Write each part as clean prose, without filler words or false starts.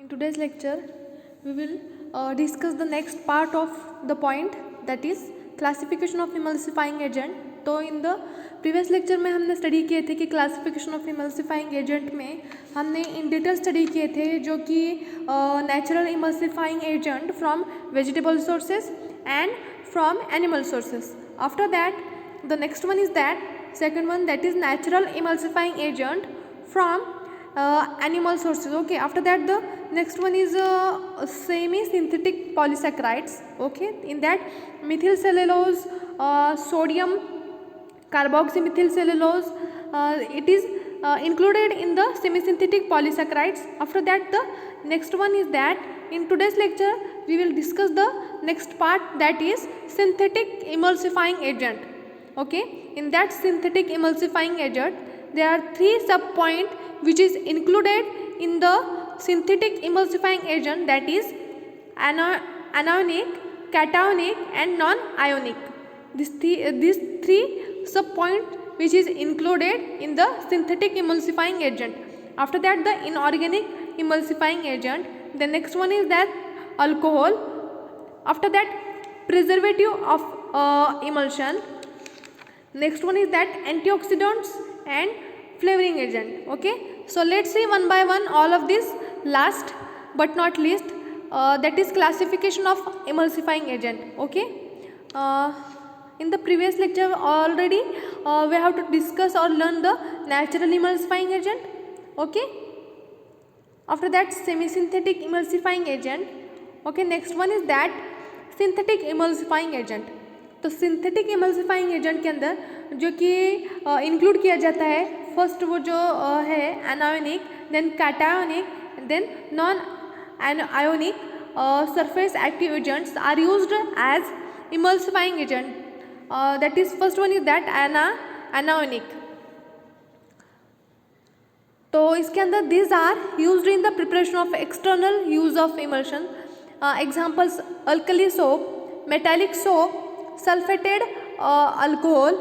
In today's lecture, we will discuss the next part of the point, that is classification of emulsifying agent. तो in the previous lecture में हमने study किए थे कि classification of emulsifying agent में हमने in detail study किए थे जो कि natural emulsifying agent from vegetable sources and from animal sources. After that the next one is that second one, that is natural emulsifying agent from animal sources. Okay, after that the next one is semi synthetic polysaccharides. Okay, in that methyl cellulose, sodium carboxymethyl cellulose, it is included in the semi synthetic polysaccharides. After that the next one is that in today's lecture we will discuss the next part, that is synthetic emulsifying agent. Okay, in that synthetic emulsifying agent there are three sub point which is included in the synthetic emulsifying agent, that is anionic, cationic and non-ionic. These three sub point which is included in the synthetic emulsifying agent. After that the inorganic emulsifying agent. The next one is that alcohol. After that preservative of emulsion. Next one is that antioxidants and flavoring agent. Okay, so let's see one by one all of this. Last but not least, that is classification of emulsifying agent. Okay, in the previous lecture already we have to discuss or learn the natural emulsifying agent. Okay, after that semi synthetic emulsifying agent. Okay, next one is that synthetic emulsifying agent. तो synthetic emulsifying agent के अंदर जो कि include किया जाता है, first वो जो है anionic, then cationic, then non ionic surface active agents are used as emulsifying agent. That is first one is that anionic. तो इसके अंदर this are used in the preparation of external use of emulsion. Examples alkali soap, metallic soap, sulfated alcohol,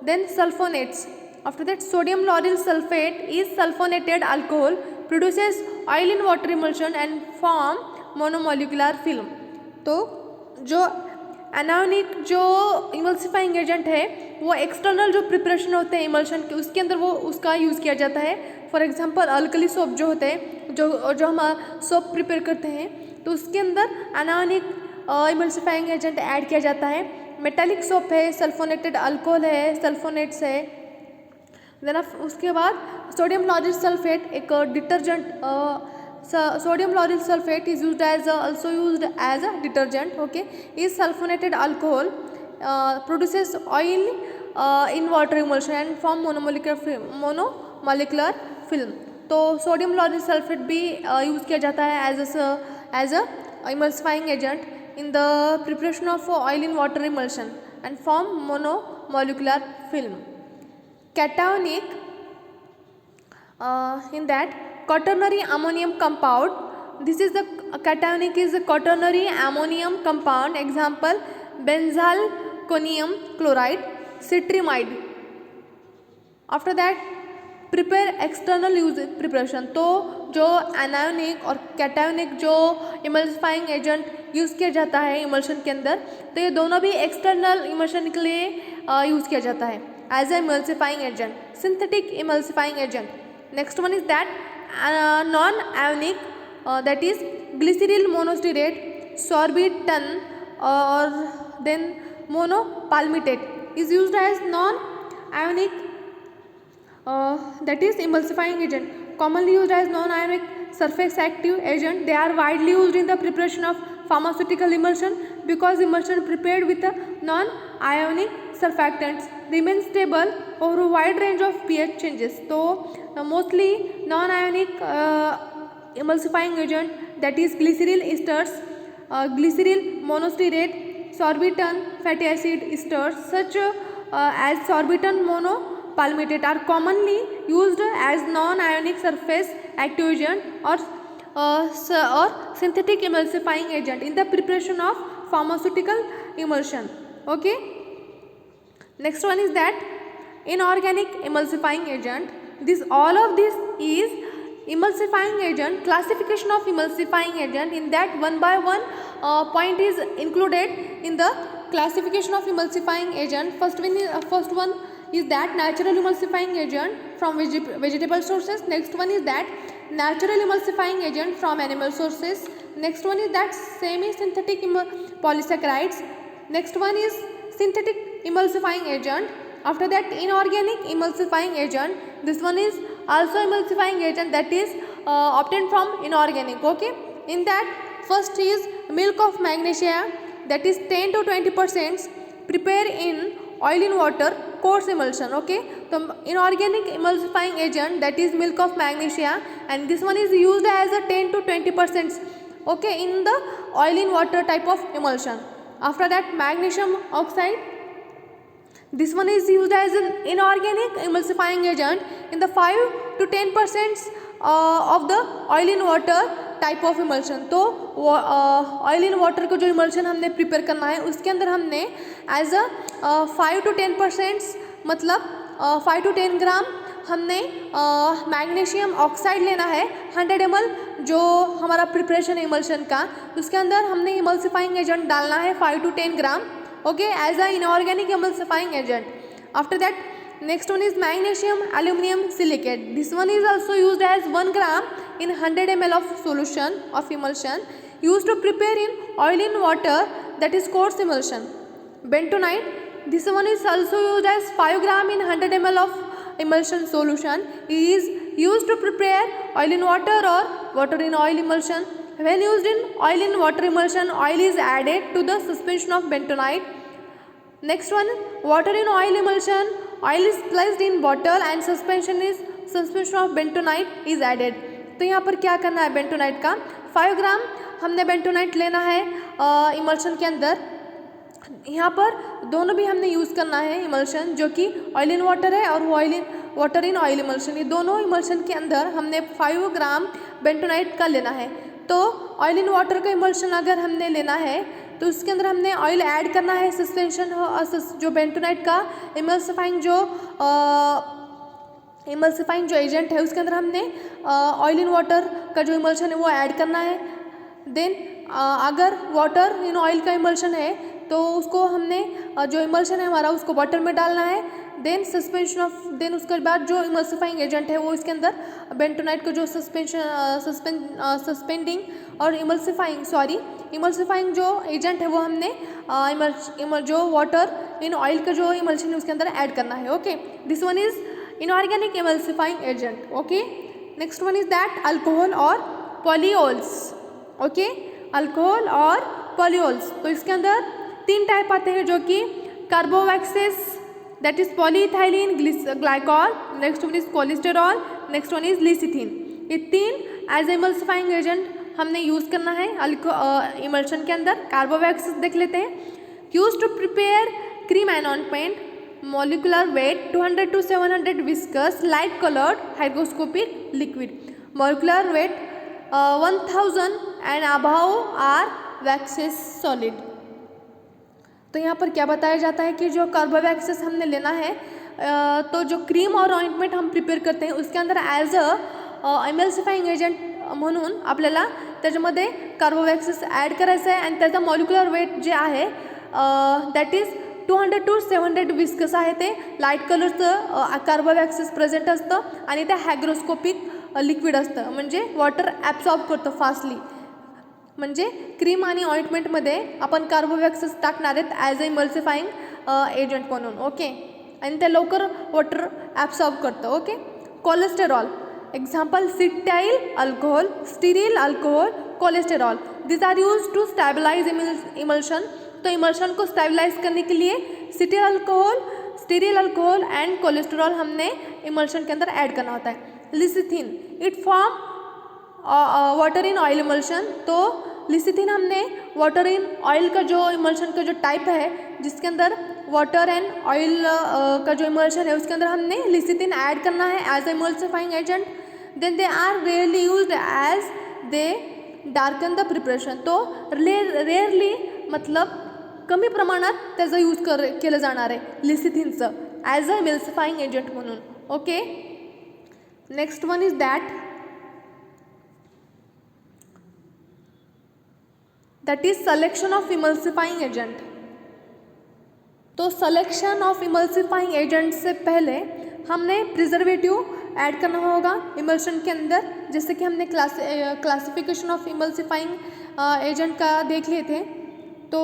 then sulfonates. After that sodium lauryl sulfate is sulfonated alcohol, produces oil in water emulsion and form monomolecular film. तो जो anionic जो emulsifying agent है वो external जो preparation होते हैं emulsion के, उसके अंदर वो उसका यूज़ किया जाता है. फॉर एग्जांपल अल्कली सोप जो होते हैं, जो हम सोप प्रिपेयर करते हैं, तो उसके अंदर एनायोनिक इमल्सिफाइंग एजेंट ऐड किया जाता है. मेटालिक सोप है, सल्फोनेटेड अल्कोहल है, सल्फोनेट्स है. देन उसके बाद सोडियम लॉरिल सल्फेट एक detergent, sodium lauryl sulphate is used as also used as a detergent. Okay, is sulphonated alcohol produces oil in water emulsion and form monomolecular film. तो sodium lauryl sulphate भी use किया जाता है as a emulsifying agent in the preparation of oil in water emulsion and form monomolecular film. Cationic, in that quaternary ammonium compound. This is the cationic is a quaternary ammonium compound. Example benzalkonium chloride, citramide. After that prepare external use preparation. तो जो anionic और cationic जो emulsifying agent use किया जाता है emulsion के अंदर, तो ये दोनों भी एक्सटर्नल इमल्शन के लिए यूज़ किया जाता है as a emulsifying agent, synthetic emulsifying agent. Next one is that non ionic, that is glyceryl monostearate, sorbitan और then monopalmitate is used as non ionic, that is emulsifying agent, commonly used as non-ionic surface active agent. They are widely used in the preparation of pharmaceutical emulsion because emulsion prepared with a non-ionic surfactants remain stable over a wide range of pH changes. So mostly non-ionic emulsifying agent, that is glyceryl esters, glyceryl monostearate, sorbitan fatty acid esters such as sorbitan monopalmitate are commonly used as non-ionic surface active agent or synthetic emulsifying agent in the preparation of pharmaceutical emulsion. Okay, next one is that inorganic emulsifying agent. This all of this is emulsifying agent, classification of emulsifying agent, in that one by one point is included in the classification of emulsifying agent. First one is that natural emulsifying agent from vegetable sources. Next one is that natural emulsifying agent from animal sources. Next one is that semi-synthetic polysaccharides. Next one is synthetic emulsifying agent. After that, inorganic emulsifying agent. This one is also emulsifying agent that is obtained from inorganic. Okay, in that first is milk of magnesia, that is 10 to 20% prepare in oil in water coarse emulsion. Okay, so inorganic emulsifying agent, that is milk of magnesia, and this one is used as a 10 to 20%, okay, in the oil in water type of emulsion. After that, magnesium oxide, this one is used as an inorganic emulsifying agent in the 5 to 10% of the oil in water type of emulsion. तो oil in water का जो emulsion हमने prepare करना है उसके अंदर हमने as a 5 to 10%, मतलब 5 to 10 ग्राम हमने मैग्नीशियम ऑक्साइड लेना है 100 ml जो हमारा प्रिपरेशन है इमल्शन का, उसके अंदर हमने इमल्सिफाइंग एजेंट डालना है 5 to 10 ग्राम, okay, as a inorganic emulsifying agent. After that next one is magnesium aluminum silicate. This one is also used as 1 gram in 100 ml of solution of emulsion used to prepare in oil in water, that is coarse emulsion. Bentonite, this one is also used as 5 gram in 100 ml of emulsion solution, is used to prepare oil in water or water in oil emulsion. When used in oil in water emulsion, oil is added to the suspension of bentonite. Next one, water in oil emulsion, oil is placed in bottle and suspension of bentonite is added. तो यहाँ पर क्या करना है, bentonite का 5 ग्राम हमने bentonite लेना है इमल्शन के अंदर. यहाँ पर दोनों भी हमने यूज़ करना है इमल्शन, जो कि ऑयल इन वाटर है और वाटर इन ऑयल इमल्शन, ये दोनों इमल्शन के अंदर हमने 5 ग्राम बेंटोनाइट का लेना है. तो ऑयल इन वाटर का इमल्शन अगर हमने लेना है तो उसके अंदर हमने ऑयल ऐड करना है, सस्पेंशन जो बेंटोनाइट का इमल्सिफाइंग जो एजेंट है उसके अंदर हमने ऑयल इन वाटर का जो इमल्शन है वो ऐड करना है. देन अगर वाटर इन ऑयल का इमल्शन है तो उसको हमने जो इमल्शन है हमारा उसको वाटर में डालना है. देन उसके बाद जो इमल्सिफाइंग एजेंट है वो इसके अंदर बेंटोनाइट को जो सस्पेंडिंग और इमल्सिफाइंग जो एजेंट है वो हमने जो वाटर इन ऑयल का जो इमल्शन है उसके अंदर ऐड करना है. Okay, this one is inorganic emulsifying agent. Okay, next one is that alcohol और पॉलीओल्स. ओके, अल्कोहल और पॉलीओल्स, तो इसके अंदर 3 टाइप आते हैं जो कि कार्बोवैक्सेस, that is polyethylene glycol, next one is cholesterol, next one is lecithin. ये 3 एज इमल्सिफाइंग एजेंट हमने यूज़ करना है इमल्शन के अंदर. कार्बोवैक्सेस देख लेते हैं. Use to prepare cream and ointment, molecular weight 200 to 700, viscous light colored hygroscopic liquid, molecular weight 1000 and above are waxes solid. तो यहाँ पर क्या बताया जाता है कि जो कार्बोवैक्सेस हमने लेना है तो जो क्रीम और ऑइंटमेंट हम प्रिपेअर करते हैं उसके अंदर ॲज अ इमल्सिफाइंग एजंट म्हणून आपल्याला त्याच्यामध्ये कार्बोवॅक्सेस ॲड करायचं आहे आणि त्याचा मॉलिक्युलर वेट जे आहे दॅट इज 200 to 700 विस्कस आहे. ते लाईट कलरचं कार्बोवॅक्सेस प्रेझेंट असतं आणि ते हायग्रोस्कोपिक लिक्विड असतं, म्हणजे वॉटर ॲब्सॉर्ब करतं फास्टली. म्हणजे क्रीम आणि ऑइंटमेंटमध्ये आपण कार्बोवॅक्सेस टाकणार आहेत ॲज अ इमल्सिफाइंग एजंट म्हणून. ओके, आणि ते लवकर वॉटर ॲब्सॉर्ब करतं. Okay, cholesterol example cetyl alcohol, stearyl alcohol, cholesterol, this are use to stabilise emulsion. तो इमल्शन को स्टेबलाइज करने के लिए स्टिरिल अल्कोहल एंड कोलेस्टेरॉल हमने इमल्शन के अंदर ऐड करना होता है. Lecithin, it form water in oil emulsion. तो लिसिथिन हमने वाटर इन ऑयल का जो इमल्शन का जो टाइप है जिसके अंदर वाटर एंड ऑयल का जो इमल्शन है उसके अंदर हमने लिसिथिन ऐड करना है as emulsifying agent. Then they are rarely used as they darken the preparation. तो रेयरली मतलब कमी प्रमाणात त्याचा यूज केलं जाणार आहे लिसिथिनचं ॲज अ इमल्सिफाइंग एजंट म्हणून. Okay, next one is that that is selection of emulsifying agent. तो सिलेक्शन ऑफ इमल्सिफाइंग एजेंट से पहले हमने प्रिजर्वेटिव ऐड करना होगा इमल्शन के अंदर, जैसे कि हमने क्लासिफिकेशन ऑफ इमल्सिफाइंग एजेंट का देख लिए थे। तो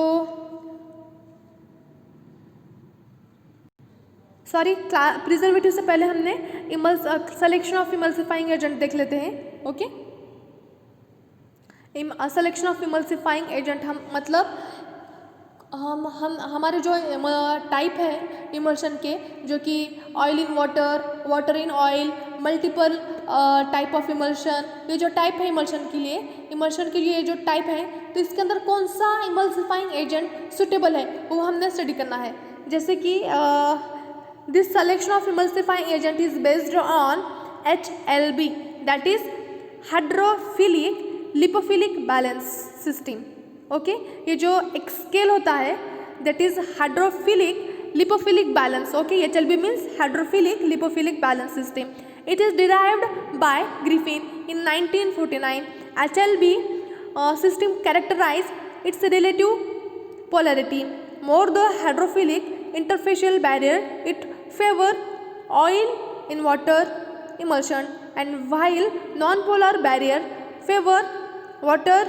सॉरी, प्रिजर्वेटिव से पहले हमने सिलेक्शन ऑफ इमल्सिफाइंग एजेंट देख लेते हैं। Okay, selection of emulsifying agent हम मतलब हम हमारे जो टाइप है इमल्शन के, जो कि oil in water, water in oil, multiple type of emulsion, ये जो टाइप है इमल्शन के लिए जो टाइप है, तो इसके अंदर कौन सा इमल्सिफाइंग एजेंट सुटेबल है वो हमने स्टडी करना है। जैसे कि this selection of emulsifying agent is based on HLB, that is hydrophilic lipophilic balance system. Okay, ये जो एक स्केल होता है that is hydrophilic lipophilic balance. Okay, HLB means hydrophilic lipophilic balance system. It is derived bye Griffin in 1949। HLB system characterize its relative polarity. More the hydrophilic interfacial barrier, it favor oil in water emulsion, and while non-polar barrier favor water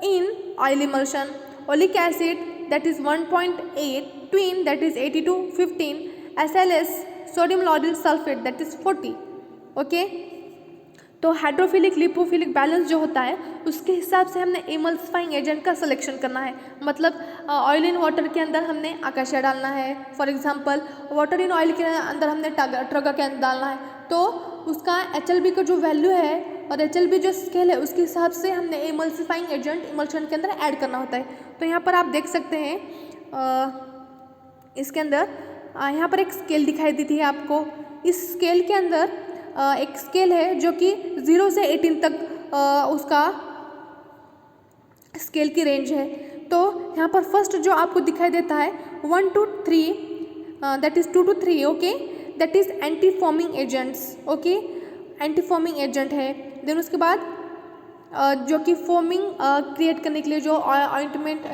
in oil emulsion. Oleic acid that is 1.8, twin that is 80 to 15, SLS sodium lauryl sulfate that is 40. Okay, तो hydrophilic lipophilic balance जो होता है उसके हिसाब से हमने emulsifying agent का selection करना है। मतलब ऑयल इन वाटर के अंदर हमने आकाशिया डालना है, for example water in oil के अंदर हमने ट्रगा के अंदर डालना है, तो उसका HLB का जो वैल्यू है और HLB जो स्केल है उसके हिसाब से हमने इमल्सिफाइंग एजेंट इमल्शन के अंदर ऐड करना होता है। तो यहाँ पर आप देख सकते हैं इसके अंदर यहाँ पर एक स्केल दिखाई देती है आपको। इस स्केल के अंदर एक स्केल है जो कि 0 से 18 तक उसका स्केल की रेंज है। तो यहाँ पर फर्स्ट जो आपको दिखाई देता है 1 to 3, that is 2 to 3, okay, that is anti forming agents. Okay, anti foaming agent है। देन उसके बाद जो कि फॉर्मिंग क्रिएट करने के लिए जो ऑइंटमेंट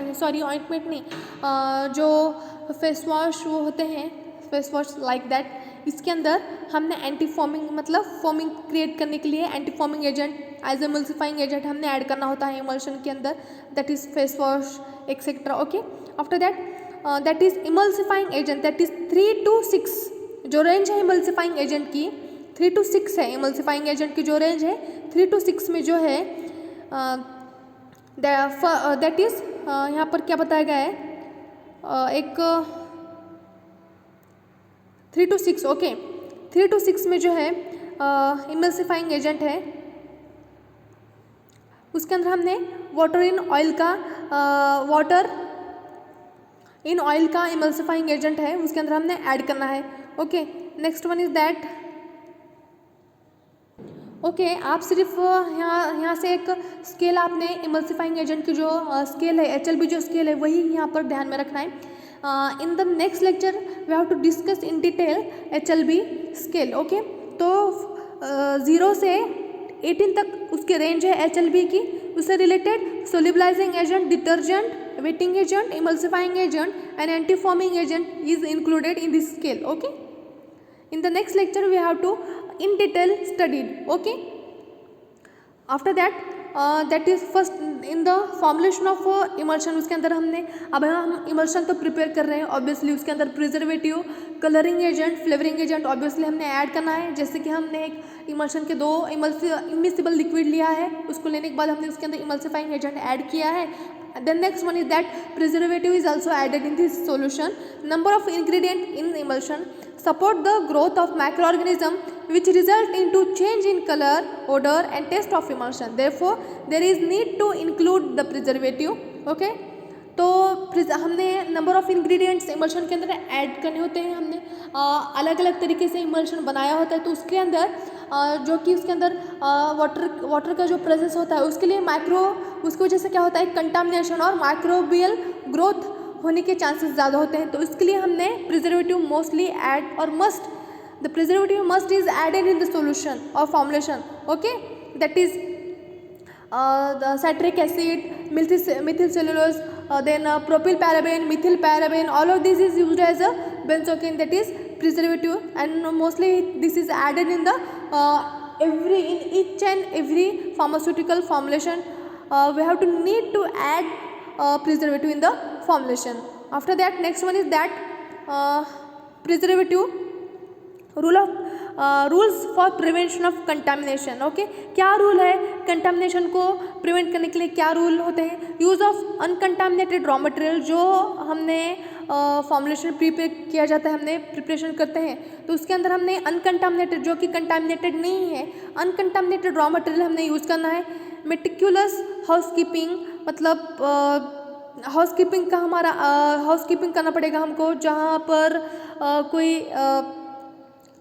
नहीं, जो फेस वॉश वो होते हैं, फेस वॉश लाइक दैट, इसके अंदर हमने एंटी फॉर्मिंग मतलब फॉर्मिंग क्रिएट करने के लिए anti foaming agent as emulsifying agent हमने ऐड करना होता है इमल्शन के अंदर, that is face wash etcetera. Okay, after that is emulsifying agent that is 3 to 6, जो रेंज है इमल्सिफाइंग एजेंट की 3 to 6 है। इमल्सिफाइंग एजेंट की जो रेंज है 3 to 6 में जो है दैट इज़ यहाँ पर क्या बताया गया है, एक 3 to 6, ओके, 3 to 6 में जो है इमल्सिफाइंग एजेंट है, उसके अंदर हमने वाटर इन ऑयल का इमल्सिफाइंग एजेंट है, उसके अंदर हमने ऐड करना है। Okay, next one is that, okay, आप सिर्फ यहाँ से एक स्केल आपने इमल्सिफाइंग एजेंट की जो स्केल है HLB जो स्केल है वही यहाँ पर ध्यान में रखना है। In the next lecture we have to discuss in detail HLB scale. Okay, तो 0 से 18 तक उसके रेंज है HLB की, उससे related solubilising agent, detergent, waiting agent, emulsifying agent and anti foaming agent is included in this scale. Okay, in the next lecture we have to in detail studied. Okay, after that that is first in the formulation of emulsion, उसके अंदर हमने अब हम emulsion तो prepare कर रहे हैं obviously, उसके अंदर preservative, colouring agent, flavouring agent obviously हमने ऐड करना है। जैसे कि हमने एक इमल्शन के 2 इमिसिबल लिक्विड लिया है, उसको लेने के बाद हमने उसके अंदर इमल्सिफाइंग एजेंट ऐड किया है। The next one is that preservative is also added in this solution. Number of ingredient in emulsion support the growth of microorganism which result into change in color, odor and taste of emulsion. Therefore, there is need to include the preservative. Okay, तो हमने number of ingredients emulsion के अंदर add करने होते हैं। हमने अलग अलग तरीके से इमल्शन बनाया होता है, तो उसके अंदर जो कि उसके अंदर वाटर का जो प्रेजेंस होता है उसके लिए उसकी वजह से क्या होता है, कंटामिनेशन और माइक्रोबियल ग्रोथ होने के चांसेस ज़्यादा होते हैं। तो इसके लिए हमने प्रिजर्वेटिव मोस्टली ऐड और the preservative must is added in the solution और formulation. Okay, that is the citric acid, methyl cellulose, then propyl paraben, methyl paraben, all of this is used as a benzocaine, that is preservative, and mostly this is added in the in each and every pharmaceutical formulation. We have to need to add preservative in the formulation. After that, next one is that preservative rules for prevention of contamination. Okay, क्या rule है contamination को prevent करने के लिए, क्या rule होते हैं? Use of uncontaminated raw material, जो हमने फॉर्मुलेशन प्रिपेयर किया जाता है, हमने प्रिपरेशन करते हैं तो उसके अंदर हमने अनकंटामिनेटेड, जो कि कंटामिनेटेड नहीं है, अनकंटामिनेटेड रॉ मटेरियल हमने यूज़ करना है. मेटिकुलस हाउसकीपिंग, मतलब हाउसकीपिंग का हमारा हाउसकीपिंग करना पड़ेगा हमको, जहाँ पर कोई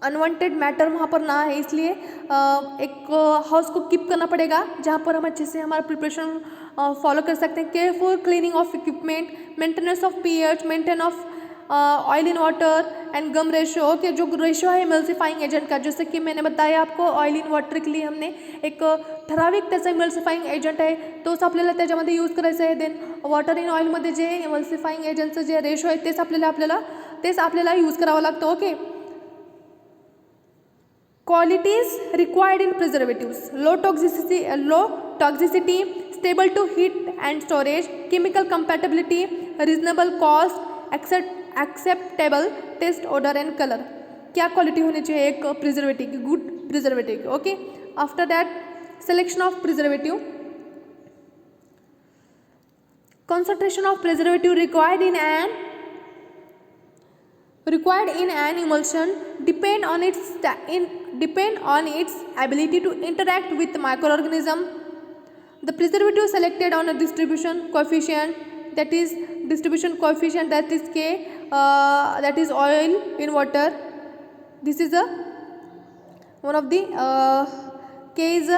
अनवांटेड मैटर वहाँ पर ना है, इसलिए एक हाउस को कीप करना पड़ेगा जहाँ पर हम अच्छे से हमारा प्रिपरेशन फॉलो कर सकते हैं. Careful cleaning of equipment, maintenance of pH, maintain of oil in water and gum ratio. Okay, जो रेशो है इमल्सिफाइंग एजेंट का, जैसे कि मैंने बताया आपको ऑयल इन वाटर के लिए हमने एक ठराविक त्याचा इमल्सिफाइंग एजंट आहे तोच आपल्याला त्याच्यामध्ये यूज करायचा आहे. देन वॉटर इन ऑइलमध्ये जे इमल्सिफाइंग एजंटचं जे रेशो आहे तेच आपल्याला यूज करावं लागतं. Okay, qualities required in preservatives: low toxicity, stable to heat and storage, chemical compatibility, reasonable cost, acceptable taste, odor and color. क्या क्वालिटी होनी चाहिए एक प्रिजर्वेटिव की, गुड प्रिजर्वेटिव की. Okay, after that selection of preservative. concentration of preservative required in an emulsion depend on its ability to interact with microorganism. The preservative selected on a distribution coefficient, that is K, that is oil in water. This is one of the K is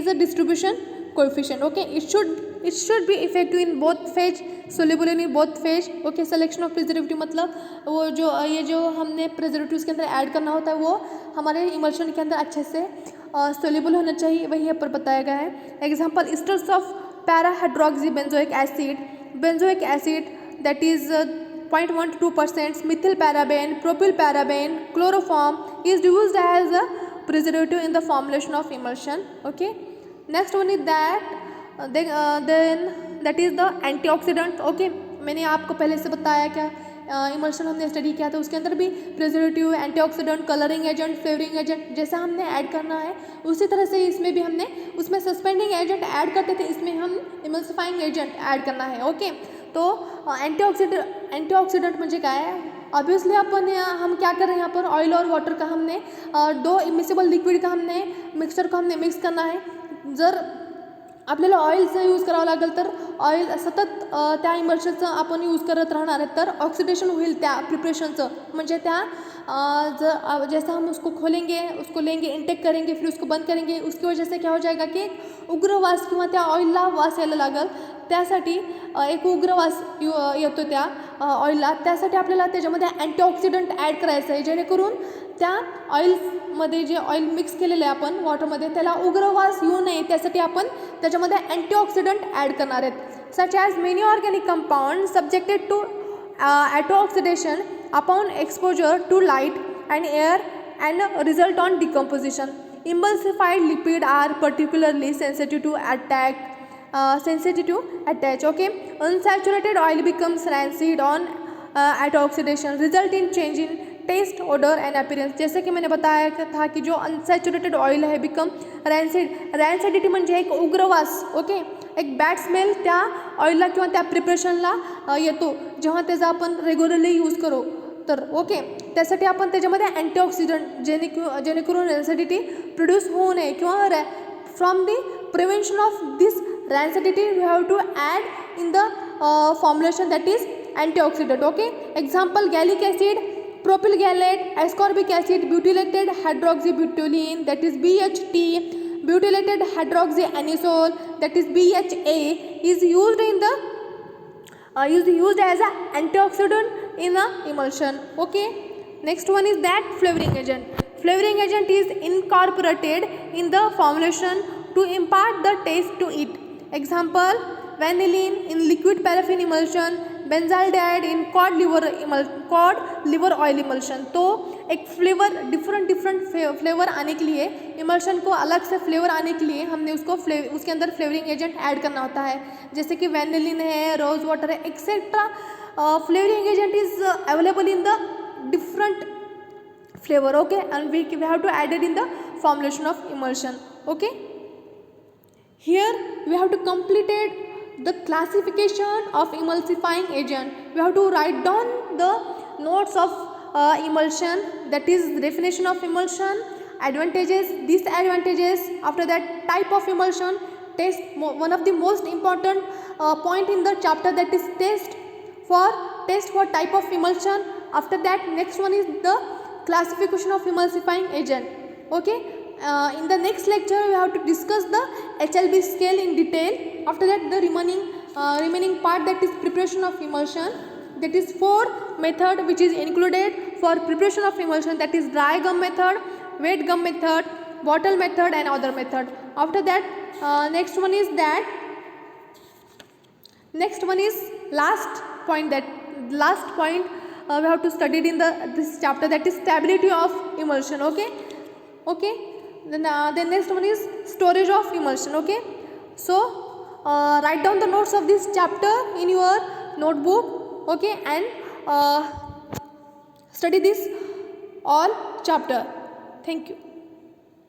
a distribution coefficient. Okay, it should be effective in both phase, soluble in both phase. Okay, selection of preservative मतलब वो जो हमने preservatives के अंदर add करना होता है वो हमारे इमल्शन के अंदर अच्छे से सोल्यूबल होना चाहिए, वही यहाँ पर बताया गया है. Example, esters of parahydroxy benzoic acid that is 0.1 to 2%, methyl paraben, propyl paraben, chloroform is used as a preservative in the formulation of emulsion. Okay, next one is that then that is the antioxidant. Okay, मैंने आपको पहले से बताया क्या emulsion हमने study किया था, उसके अंदर भी preservative, antioxidant, colouring agent, flavouring agent जैसा हमने ऐड करना है उसी तरह से इसमें भी हमने उसमें सस्पेंडिंग एजेंट ऐड करते थे, इसमें हम इमल्सिफाइंग एजेंट ऐड करना है. ओके, तो एंटीऑक्सीडेंट म्हणजे काय आहे? ऑब्वियसली हम क्या कर रहे हैं यहाँ पर, ऑयल और वाटर का हमने दो इमिसिबल लिक्विड का हमने मिक्सचर को हमने मिक्स करना है. जर आपल्याला ऑइलचं यूज करावं लागेल तर ऑइल सतत त्या इमल्शनचं आपण यूज करत राहणार आहे तर ऑक्सिडेशन होईल त्या प्रिपरेशनचं, म्हणजे त्या जैसा हम उसको खोलेंगे, उसको लेंगे, इंटेक करेंगे, फिर उसको बंद करेंगे, उसकी वजह से क्या हो जाएगा की उग्र वास किंवा त्या ऑइलला वास यायला लागेल, त्यासाठी एक उग्र वास येतो त्या ऑइलला, त्यासाठी आपल्याला त्याच्यामध्ये अँटीऑक्सिडंट ॲड करायचं आहे जेणेकरून त्या ऑइलमध्ये जे ऑइल मिक्स केलेलं आहे आपण वॉटरमध्ये त्याला उग्र वास येऊ नये, त्यासाठी आपण त्याच्यामध्ये अँटीऑक्सिडंट ॲड करणार आहेत. Such as many organic compound subjected to oxidation upon exposure to light and air and result on decomposition. Emulsified lipid are particularly sensitive to attach. Okay, unsaturated oil becomes rancid on at oxidation, result in change in taste, odour and appearance. जैसे कि मैंने बताया था कि जो unsaturated oil आहे become rancidity म्हणजे एक उग्रवास. ओके, एक बॅड स्मेल त्या ऑइलला किंवा त्या प्रिपरेशनला येतो जेव्हा त्याचा आपण रेग्युलरली यूज करू तर. ओके, त्यासाठी आपण त्याच्यामध्ये अँटीऑक्सिडंट जेणेकरून रॅन्सिडिटी प्रोड्यूस होऊ नये किंवा from the prevention of this rancidity we have to add in the formulation that is antioxidant. Okay, example gallic acid, propyl gallate, ascorbic acid, butylated hydroxybutylene that is BHT, butylated hydroxyanisole that is BHA is used as an antioxidant in a emulsion. Okay, next one is that flavoring agent. Flavoring agent is incorporated in the formulation to impart the taste to it. Example, vanillin in liquid paraffin emulsion, benzaldehyde in cod liver oil emulsion. तो एक flavour different flavour आने के लिए, emulsion को अलग से flavour आने के लिए हमने उसके अंदर फ्लेवरिंग एजेंट ऐड करना होता है, जैसे कि वैनिलिन है, रोज वाटर है, etcetera. Flavouring agent is available in the different flavor, okay, and we have to add it in the formulation of emulsion. Okay, here we have to completed the classification of emulsifying agent. We have to write down the notes of emulsion, that is definition of emulsion, advantages, disadvantages, after that type of emulsion, test, one of the most important point in the chapter, that is test for type of emulsion. After that, next one is the classification of emulsifying agent. Okay, in the next lecture we have to discuss the HLB scale in detail. After that, the remaining part, that is preparation of emulsion, that is 4 method which is included for preparation of emulsion, that is dry gum method, wet gum method, bottle method, and other method. After that, next one is last point we have to study it in this chapter, that is stability of emulsion. Okay, then next one is storage of emulsion. Okay, so write down the notes of this chapter in your notebook, okay, and study this all chapter. Thank you.